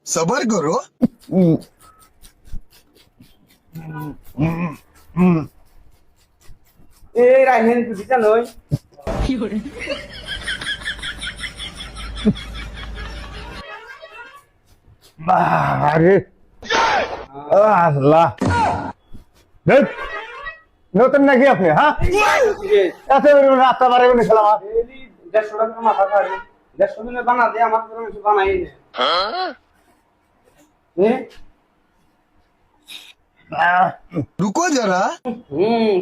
सबर करो। এই রাইহেন দিতা নই আরে আল্লাহ দেখ নতুন নাকি আপনি হ্যাঁ এত রাস্তা বারে বলে খেলাম 150 টাকা মাথা খাড়ি 150 দিনে বানা দে আমার তো কিছু বানাই নে रुको जरा।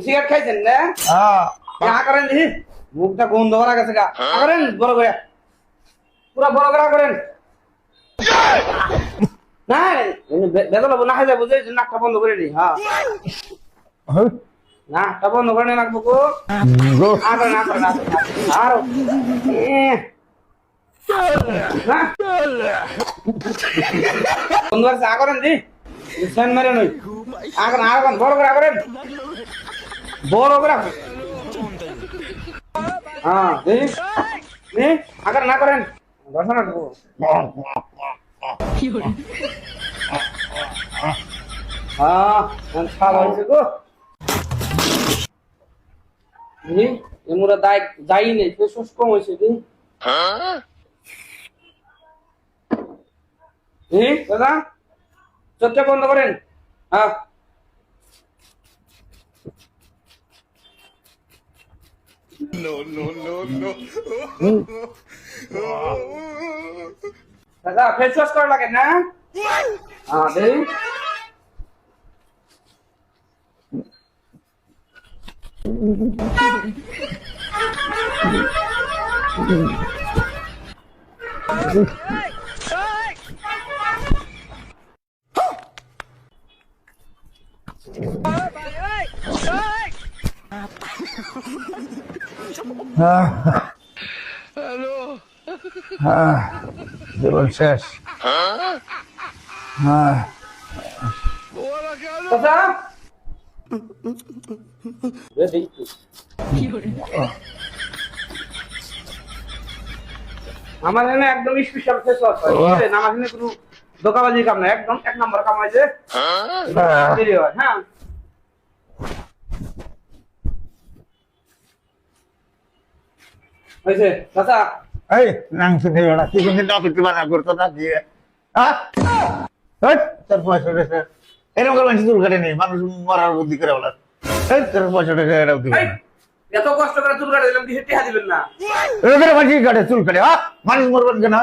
সিগারেট খাইছেন না হ্যাঁ যা করেন দেখি মুখটা গন্ধ ভরা গেছে গা করেন বড় করে পুরা বড় করে করেন না বেদলা না খাই যাবো যে নাকটা বন্ধ করে নি হ্যাঁ নাকটা বন্ধ করে রাখবো গো আর আর বন্ধু চা করেন দি সেন মেরে নই আগুন আগুন বড় করে করেন বড় করে হ্যাঁ দেখি নে আগার না করেন দর্শন রাখবো হ্যাঁ ছাড় হয়েছে গো এমরা যাই নেই ফেসুস কম হয়েছে দি দাদা চোখটা বন্ধ করেন হ্যাঁ দাদা ফেস ওয়াশ করা লাগে না হ্যাঁ দেই জীবন শেষ দাদা আমার এখানে একদম স্পেশাল ফেস ওয়াশ হয় আমার এখানে কোনো দোকাবাজি কাম না একদম এক নম্বর কাম হয় যে দেরি হয় হ্যাঁ হয়েছে দাদা এই নাংস নেই ওরা কি কিন্তু টপিক বানা করতো না দিয়ে হ্যাঁ তোর পয়সা রেখে এরকম করে মানুষ চুল কাটে নেই মানুষ মরার বুদ্ধি করে বলার এই তোর পয়সা রেখে এরাও দিবে এত কষ্ট করে চুল কাটে দিলাম কিছু টেহা দিবেন না এদের মানুষ কাটে চুল কাটে হ্যাঁ মানুষ মরবেন কেন